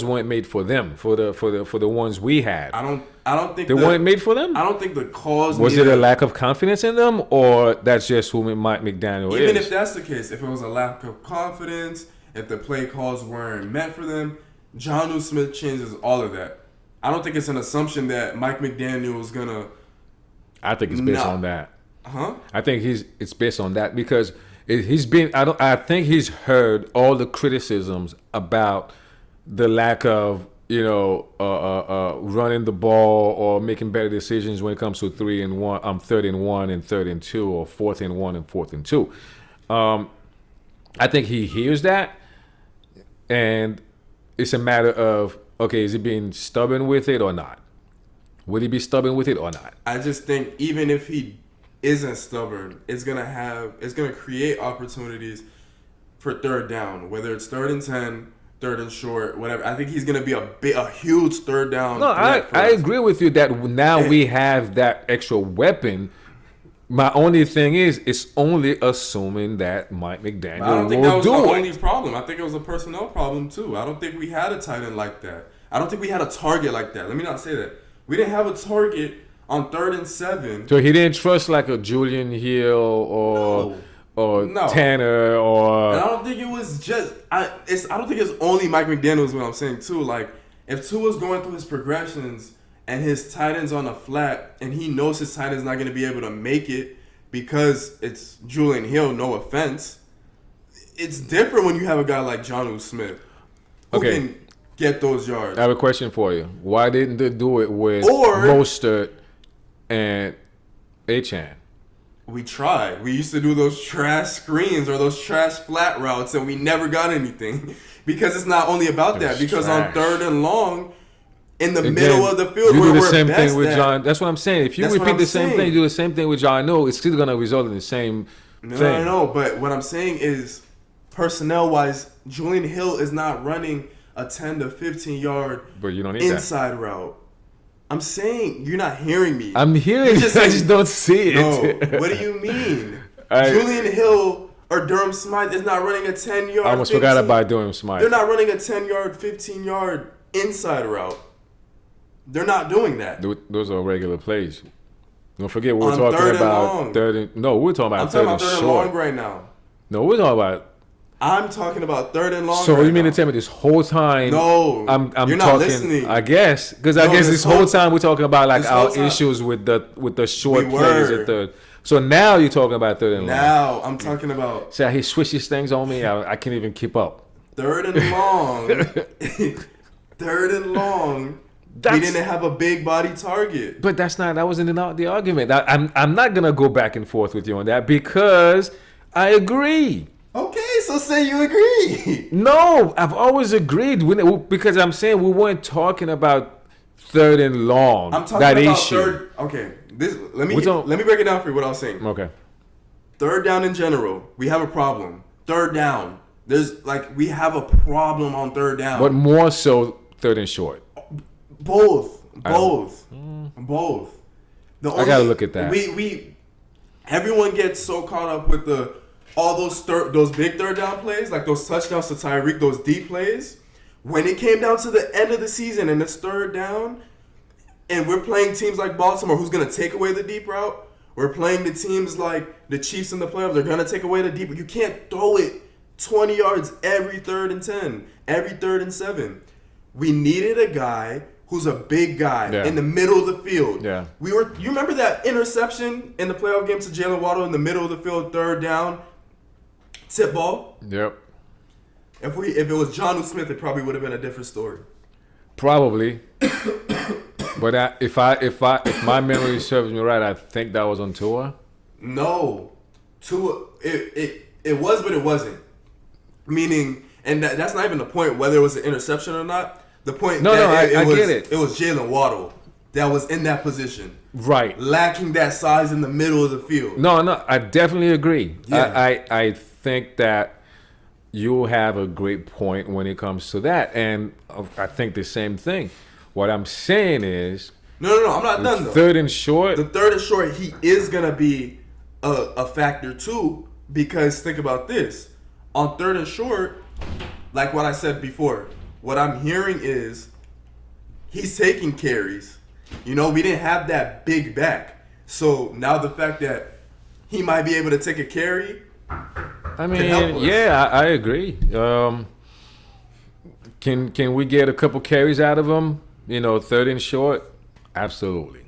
weren't made for them, for the ones we had. I don't think they weren't made for them. I don't think the calls was it a lack of confidence in them, or that's just who Mike McDaniel is. Even if that's the case, if it was a lack of confidence, if the play calls weren't meant for them, Jonnu Smith changes all of that. I don't think it's an assumption that Mike McDaniel is gonna. I think it's based on that. Huh? I think it's based on that because he's been. I think he's heard all the criticisms about the lack of running the ball or making better decisions when it comes to 3 and 1, 3rd and 1 and 3rd and 2, or 4th and 1 and 4th and 2. I think he hears that, and it's a matter of, okay, is he being stubborn with it or not? Would he be stubborn with it or not? I just think even if he isn't stubborn, it's gonna create opportunities for 3rd down, whether it's 3rd and 10, 3rd and short, whatever. I think he's gonna be a huge 3rd down. No, I agree with you that now we have that extra weapon. My only thing is, it's only assuming that Mike McDaniel will do it. I don't think that was the only problem. I think it was a personnel problem too. I don't think we had a tight end like that. I don't think we had a target like that. Let me not say that. We didn't have a target on 3rd and 7. So he didn't trust like a Julian Hill or Tanner or. And I don't think it was just. I don't think it's only Mike McDaniel is what I'm saying too. Like if Tua's going through his progressions and his tight end's on a flat, and he knows his tight end's not going to be able to make it because it's Julian Hill, no offense. It's different when you have a guy like Jonnu Smith who can get those yards. I have a question for you. Why didn't they do it with Mostert and Achane? We tried. We used to do those trash screens or those trash flat routes, and we never got anything. Because it's not only about that. Because on 3rd and long, in the middle of the field, you where do the we're same best thing with at. John. That's what I'm saying. If you repeat the same thing, you do the same thing with John. No, it's still gonna result in the same thing. No. But what I'm saying is, personnel-wise, Julian Hill is not running a 10 to 15 yard inside route. I'm saying you're not hearing me. I'm hearing you. I just don't see it. No. What do you mean? Julian Hill or Durham Smythe is not running a 10-yard. I almost forgot about Durham Smythe. They're not running a 10-yard, 15-yard inside route. They're not doing that. Those are regular plays. Don't forget we're talking about 3rd. No, we're talking about 3rd and short. I'm talking about 3rd and long right now. No, we're talking about. I'm talking about 3rd and long. So you mean to tell me this whole time? No, I'm you're talking. Not listening. I guess because I guess this whole time we're talking about like our issues with the short plays at 3rd. So now you're talking about 3rd and long. Now I'm talking about. See how he switches things on me? I can't even keep up. 3rd and long. 3rd and long. We didn't have a big body target. But that wasn't the argument. I'm not gonna go back and forth with you on that because I agree. Okay, so say you agree. No, I've always agreed because I'm saying we weren't talking about 3rd and long. I'm talking that about issue. 3rd. Okay, let me break it down for you. What I was saying. Okay. 3rd down in general, we have a problem. 3rd down, we have a problem on 3rd down. But more so 3rd and short. Both. I gotta look at that. Everyone gets so caught up with all those big 3rd down plays, like those touchdowns to Tyreek, those deep plays. When it came down to the end of the season and it's 3rd down, and we're playing teams like Baltimore, who's gonna take away the deep route. We're playing the teams like the Chiefs in the playoffs. They're gonna take away the deep. You can't throw it 20 yards every 3rd and 10, every 3rd and 7. We needed a guy who's a big guy in the middle of the field. Yeah. You remember that interception in the playoff game to Jalen Waddle in the middle of the field, 3rd down, tip ball? Yep. If it was Jonnu Smith, it probably would have been a different story. Probably. But if my memory serves me right, I think that was on Tua. No. Tua, it was, but it wasn't. Meaning, and that's not even the point whether it was an interception or not. The point I get it. It was Jalen Waddle that was in that position. Right. Lacking that size in the middle of the field. No, I definitely agree. Yeah. I think that you have a great point when it comes to that. And I think the same thing. What I'm saying is No. I'm not done though. Third and short. The third and short, he is gonna be a factor too. Because think about this: on third and short, like what I said before, what I'm hearing is he's taking carries. You know, we didn't have that big back, so now the fact that he might be able to take a carry. I mean, yeah, I agree. Can we get a couple carries out of him? You know, third and short, absolutely.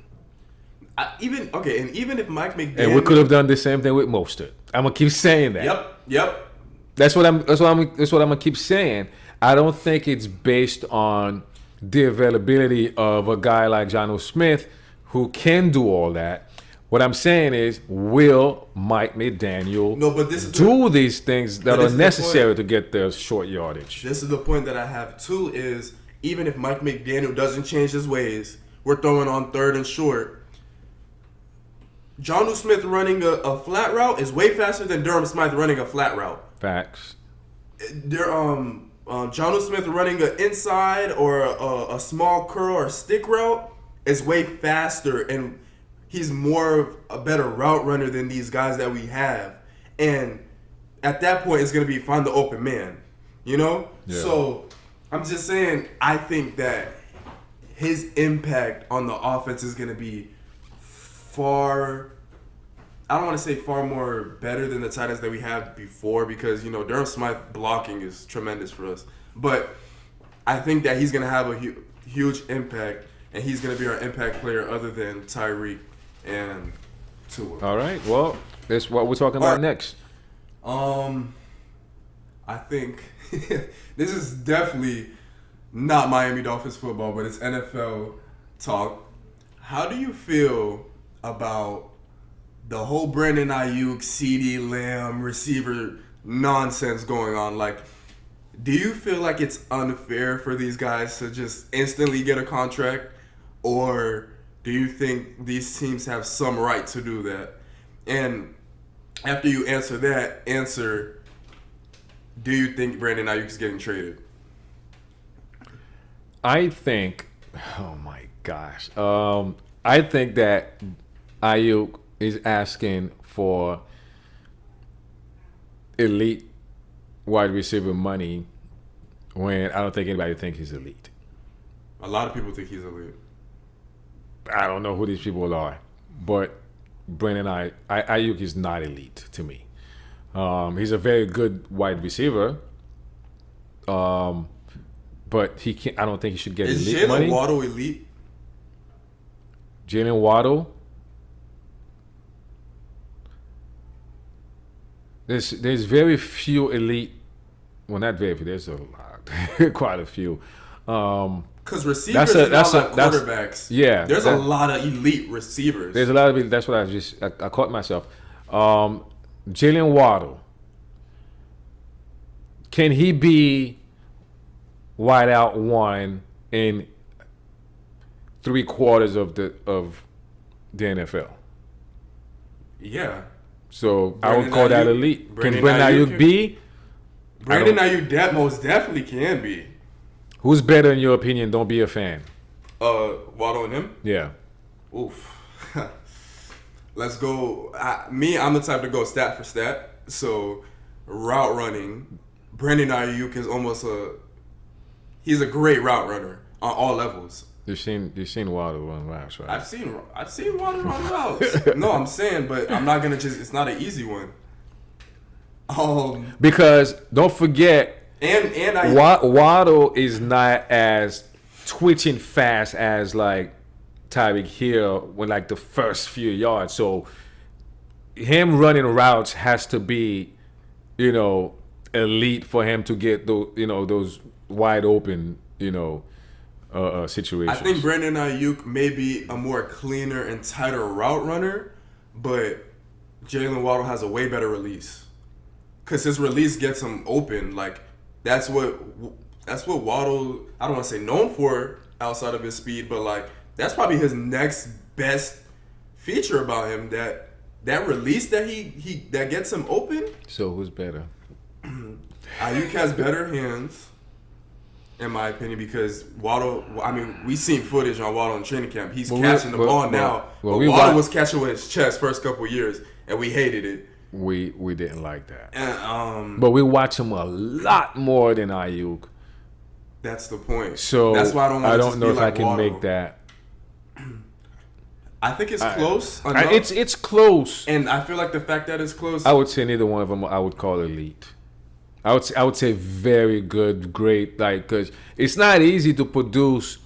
Even if Mike McDaniel, And we could have done the same thing with Mostert. I'm gonna keep saying that. Yep. That's what I'm gonna keep saying. I don't think it's based on the availability of a guy like Jonnu Smith who can do all that. What I'm saying is, will Mike McDaniel do these things that are necessary to get the short yardage? This is the point that I have too, is even if Mike McDaniel doesn't change his ways, we're throwing on third and short. Jonnu Smith running a flat route is way faster than Durham Smythe running a flat route. Facts. Jonnu Smith running an inside or a small curl or stick route is way faster, and he's more of a better route runner than these guys that we have. And at that point, it's going to be find the open man, you know? Yeah. So I'm just saying, I think that his impact on the offense is going to be far, I don't want to say far more better than the tight ends that we have before, because, you know, Durham Smythe blocking is tremendous for us. But I think that he's going to have a huge impact, and he's going to be our impact player other than Tyreek and Tua. All right. Well, that's what we're talking about next. I think this is definitely not Miami Dolphins football, but it's NFL talk. How do you feel about the whole Brandon Aiyuk, CeeDee Lamb receiver nonsense going on? Like, do you feel like it's unfair for these guys to just instantly get a contract, or do you think these teams have some right to do that? And after you answer that, do you think Brandon Aiyuk is getting traded? I think, oh my gosh, I think that Aiyuk is asking for elite wide receiver money when I don't think anybody thinks he's elite. A lot of people think he's elite. I don't know who these people are, but Brandon Aiyuk is not elite to me. He's a very good wide receiver, but he can't. I don't think he should get elite money. Is Jalen Waddle elite? Jalen Waddle. There's very few elite. Well, not very few. There's a lot, quite a few. Because receivers are not like quarterbacks. Yeah. There's a lot of elite receivers. There's a lot of. That's what I caught myself. Jalen Waddle. Can he be wide out one in 3/4 of the NFL? Yeah. So I would call that elite. Can Brandon Aiyuk be? Brandon Aiyuk most definitely can be. Who's better in your opinion? Don't be a fan. Waddle and him? Yeah. Oof. Let's go. I'm the type to go stat for stat. So route running, Brandon Aiyuk is he's a great route runner on all levels. You've seen Waddle run routes, right? I've seen Waddle run routes. No, I'm saying, but I'm not gonna it's not an easy one. Because don't forget, and Waddle is not as twitching fast as like Tyreek Hill when like the first few yards. So him running routes has to be, elite for him to get those wide open, situations. I think Brandon Aiyuk may be a more cleaner and tighter route runner, but Jalen Waddle has a way better release. Because his release gets him open. Like, that's what Waddle, I don't want to say known for outside of his speed, but like that's probably his next best feature about him, that release that that gets him open. So who's better? Aiyuk has better hands. in my opinion, because Waddle. I mean, we seen footage on Waddle in training camp. He's catching the ball now. But Waddle was catching with his chest first couple of years, and we hated it. We didn't like that. And, but we watch him a lot more than Aiyuk. That's the point. So that's why I don't know if I can Waddle. make that. I think it's close. It's close, and I feel like the fact that it's close. I would say neither one of them I would call elite. I would say very good, great, like, because it's not easy to produce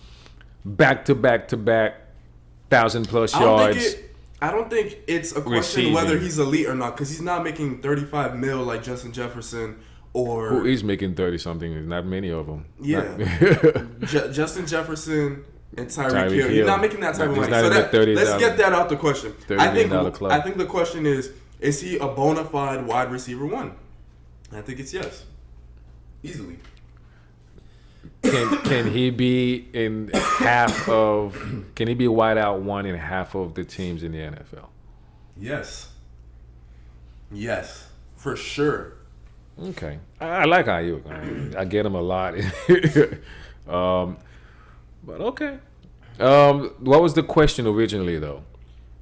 back to back 1,000+ yards. I don't think it's a question receiving. Whether he's elite or not, because he's not making 35 mil like Justin Jefferson or who is making 30 something. There's not many of them. Yeah, Justin Jefferson and Tyreek Hill. He's not making that type of money. So let's get that out the question. I think the question is he a bona fide wide receiver one? I think it's yes, easily. Can he be in half of? Can he be wide out one in half of the teams in the NFL? Yes, for sure. Okay, I like Aiyuk. I get him a lot. But okay. What was the question originally, though?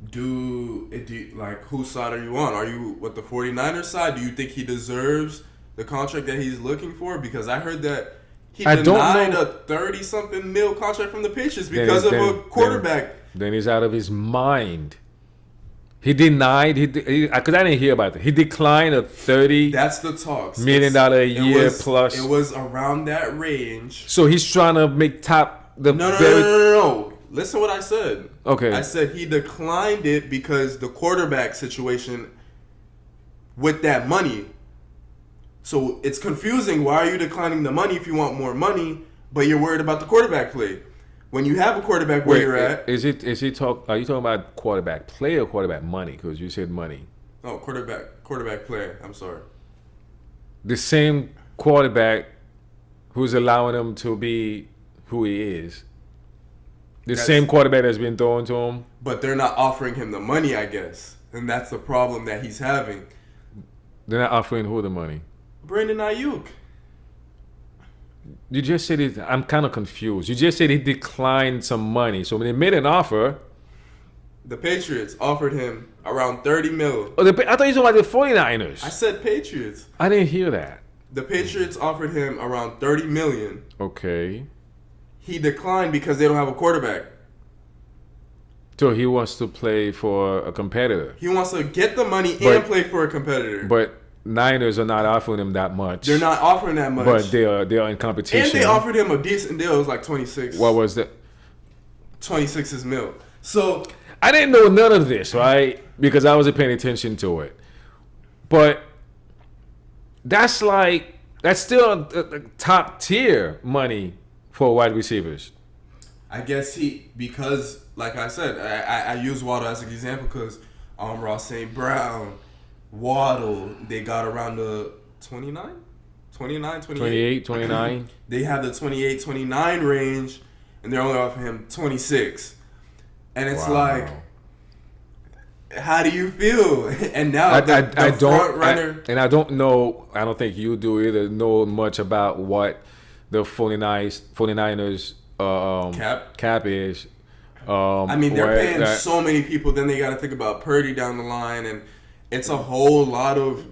Like, whose side are you on? Are you with the 49ers side? Do you think he deserves the contract that he's looking for? Because I heard that he denied a 30-something mil contract from the Patriots because of a quarterback. Then he's out of his mind. He denied. Because I didn't hear about that. He declined a $30. That's the talks. $1 million a year plus. It was around that range. So he's trying to make top the. No. Listen to what I said. Okay. I said he declined it because the quarterback situation with that money. So it's confusing. Why are you declining the money if you want more money, but you're worried about the quarterback play? When you have a quarterback where you're at. Are you talking about quarterback play or quarterback money? Because you said money. Oh, quarterback play. I'm sorry. The same quarterback who's allowing him to be who he is. That's same quarterback that's been thrown to him. But they're not offering him the money, I guess. And that's the problem that he's having. They're not offering who the money? Brandon Aiyuk. You just said it. I'm kind of confused. You just said he declined some money. So when they made an offer. The Patriots offered him around 30 mil. Oh, I thought you were talking about the 49ers. I said Patriots. I didn't hear that. The Patriots offered him around 30 million. Okay. He declined because they don't have a quarterback. So he wants to play for a competitor. He wants to get the money and play for a competitor. But Niners are not offering him that much. They're not offering that much. But they are in competition. And they offered him a decent deal. It was like 26. What was that? 26 mil. So I didn't know none of this, right? Because I wasn't paying attention to it. But that's still a top tier money for wide receivers. I guess because like I said, I use Waddle as an example because Ross St. Brown, Waddle, they got around the 29, 28, 29. They have the 28, 29 range, and they're only offering him 26. And it's like, how do you feel? And now I don't know. I don't think you do either. Know much about what the 49ers cap is. I mean, they're paying so many people. Then they got to think about Purdy down the line, and it's a whole lot of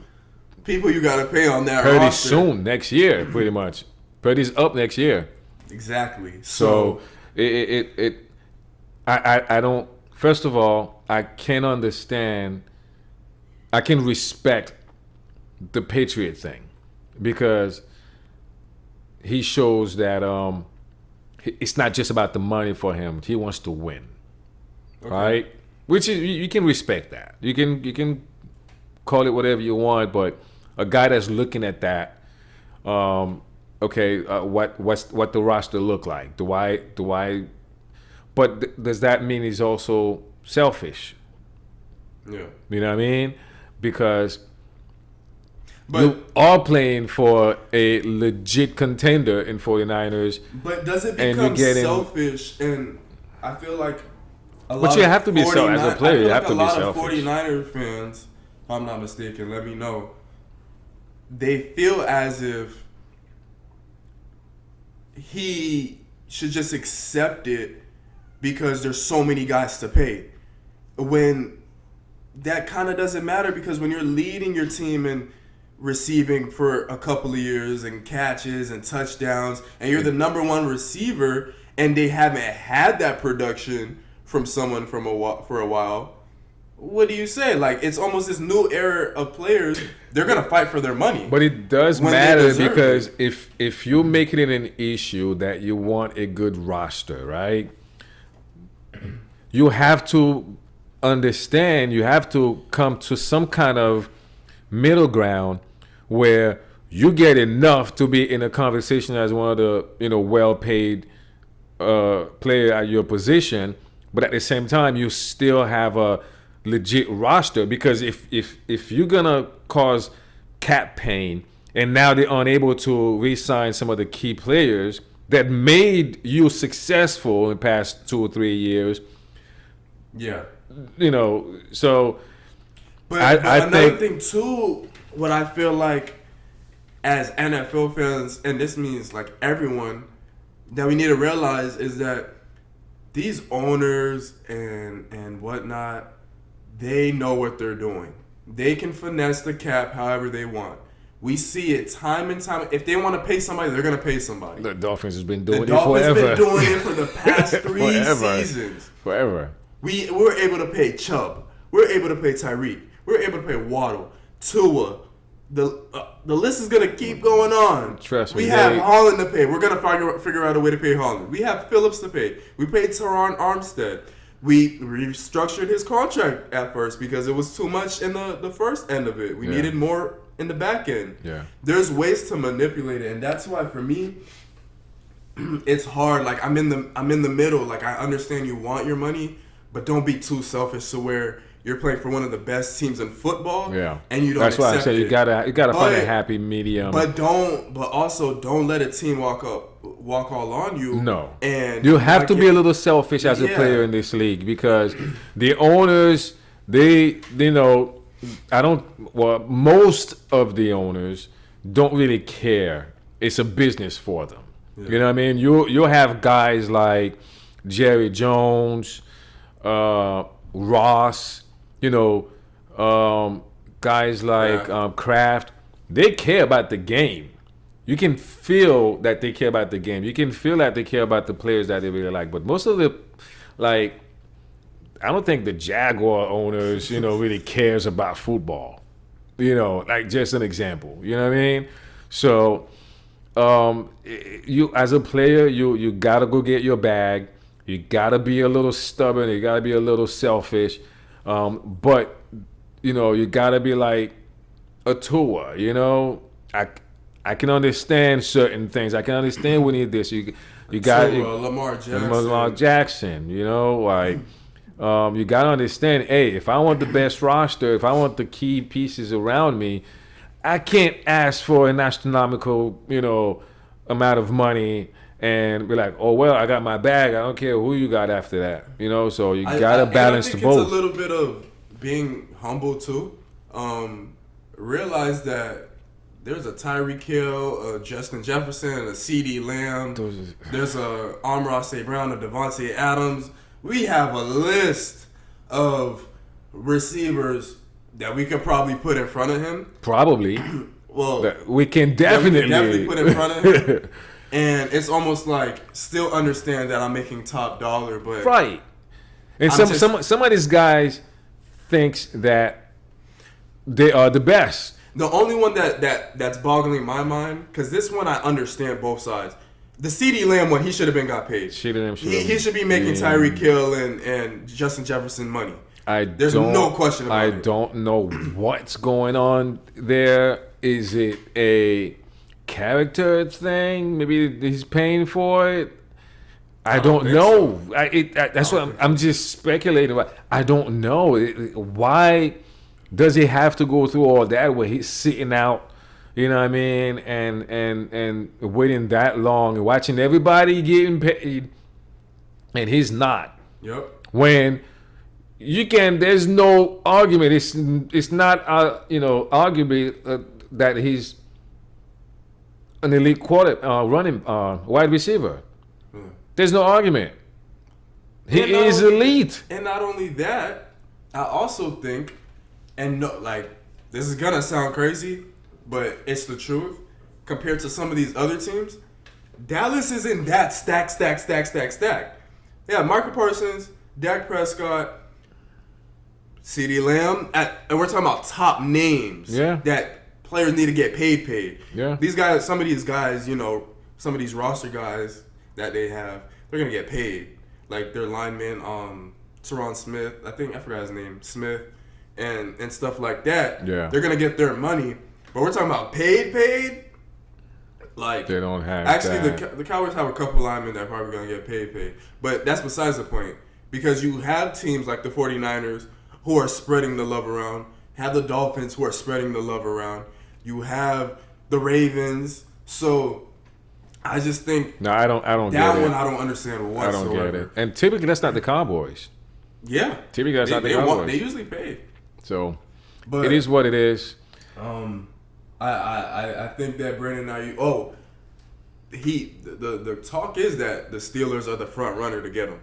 people you got to pay on that Purdy roster. soon next year, pretty much. Purdy's up next year. Exactly. So I don't. First of all, I can understand. I can respect the Patriot thing because he shows that it's not just about the money for him. He wants to win, right? Which is, you can respect that. You can call it whatever you want, but a guy that's looking at that, what the roster look like? Do I? But does that mean he's also selfish? Yeah. You know what I mean? Because you are playing for a legit contender in 49ers. But does it become selfish? And I feel like but you have to be selfish as a player. You have to be selfish. A lot of 49ers fans, if I'm not mistaken, let me know. They feel as if he should just accept it because there's so many guys to pay. When that kind of doesn't matter, because when you're leading your team in receiving for a couple of years and catches and touchdowns, and you're the number one receiver, and they haven't had that production from someone for a while, what do you say? Like, it's almost this new era of players. They're gonna fight for their money. But it does matter because if you're making it an issue that you want a good roster, right? You have to understand. You have to come to some kind of middle ground where you get enough to be in a conversation as one of the well-paid player at your position, but at the same time you still have a legit roster. Because if you're gonna cause cap pain and now they're unable to re-sign some of the key players that made you successful in the past 2 or 3 years, so but another thing too, what I feel like as NFL fans, and this means like everyone, that we need to realize is that these owners and whatnot, they know what they're doing. They can finesse the cap however they want. We see it time and time. If they want to pay somebody, they're going to pay somebody. The Dolphins has been doing it forever. The Dolphins been doing it for the past 3 seasons. Forever. We were able to pay Chubb. We're able to pay Tyreek. We're able to pay Waddle, Tua. The list is gonna keep going on. Trust me. We have Holland to pay. We're gonna figure out a way to pay Holland. We have Phillips to pay. We paid Teron Armstead. We restructured his contract at first because it was too much in the first end of it. We needed more in the back end. Yeah. There's ways to manipulate it, and that's why for me, it's hard. Like I'm in the middle. Like I understand you want your money, but don't be too selfish to where you're playing for one of the best teams in football. Yeah, and you don't. That's why I said you gotta find a happy medium. But also don't let a team walk all on you. No, and you have to be a little selfish as a player in this league, because the owners, most of the owners don't really care. It's a business for them. Yeah. You know what I mean? You'll have guys like Jerry Jones, Ross, guys like Kraft. They care about the game. You can feel that they care about the game. You can feel that they care about the players that they really like. But most of the, I don't think the Jaguar owners, really cares about football. Just an example. You know what I mean? So, you as a player, you gotta go get your bag. You gotta be a little stubborn. You gotta be a little selfish. But you gotta be like a Tua. I can understand certain things. I can understand we need this. You got Lamar Jackson. Lamar Jackson. You gotta understand. Hey, if I want the best roster, if I want the key pieces around me, I can't ask for an astronomical amount of money and be like, oh well, I got my bag. I don't care who you got after that. So you gotta balance the both. It's a little bit of being humble too. Realize that there's a Tyreek Hill, a Justin Jefferson, a CeeDee Lamb. There's a Amon-Ra St. Brown, a Devontae Adams. We have a list of receivers that we could probably put in front of him. Probably. Well, we can definitely put in front of him. And it's almost like still understand that I'm making top dollar, but right. And some of these guys thinks that they are the best. The only one that's boggling my mind, because this one I understand both sides. The CeeDee Lamb one, he should have been got paid. He should be making Tyreek Hill and Justin Jefferson money. There's no question about it. I don't know what's going on there. Is it a character thing? Maybe he's paying for it. I don't know. So. That's what I'm just speculating about. I don't know. Why does he have to go through all that where he's sitting out, you know what I mean, and waiting that long and watching everybody getting paid, and he's not? Yep. When there's no argument. It's not arguably that he's an elite running wide receiver. There's no argument. He is elite. And not only that, I also think, and no, like, this is gonna sound crazy, but it's the truth. Compared to some of these other teams, Dallas isn't that stacked. Yeah, Michael Parsons, Dak Prescott, CeeDee Lamb, and we're talking about top names. Yeah. That players need to get paid. Yeah. These guys, some of these guys, some of these roster guys that they have, they're gonna get paid. Like their lineman, Teron Smith, I forgot his name, Smith, and stuff like that. Yeah. They're gonna get their money, but we're talking about paid. Like they don't have. Actually, the Cowboys have a couple linemen that are probably gonna get paid, but that's besides the point because you have teams like the 49ers who are spreading the love around, have the Dolphins who are spreading the love around. You have the Ravens, so. I just think no, I don't get that it. one I don't understand whatsoever. I don't get it. And typically that's not the Cowboys. Yeah. Typically that's not the Cowboys. They usually pay. So but it is what it is. I think that Brandon Aiyuk. The talk is that the Steelers are the front runner to get him.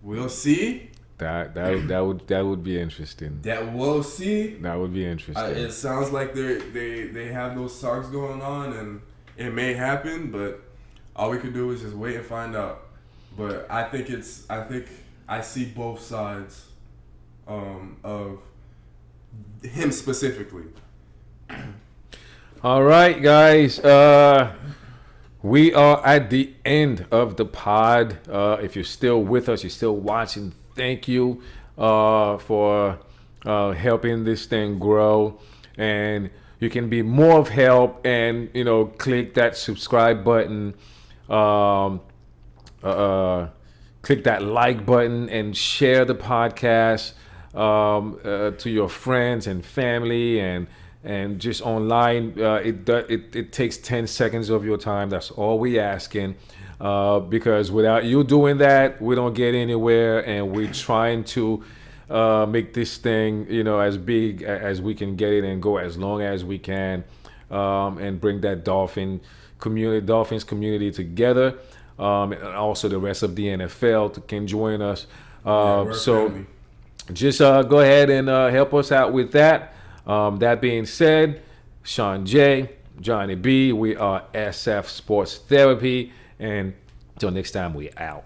We'll see. That would be interesting. That we'll see. That would be interesting. It sounds like they have those talks going on and. It may happen, but all we can do is just wait and find out. But I think I see both sides of him specifically. All right, guys. We are at the end of the pod. If you're still with us, you're still watching, thank you for helping this thing grow. And you can be more of help and, click that subscribe button, click that like button and share the podcast to your friends and family and just online. It takes 10 seconds of your time. That's all we asking because without you doing that, we don't get anywhere, and we're trying to make this thing, as big as we can get it and go as long as we can, and bring that Dolphins community together, and also the rest of the NFL can join us. So family. Just go ahead and help us out with that. That being said, Sean J, Johnny B, we are SF Sports Therapy, and until next time, we out.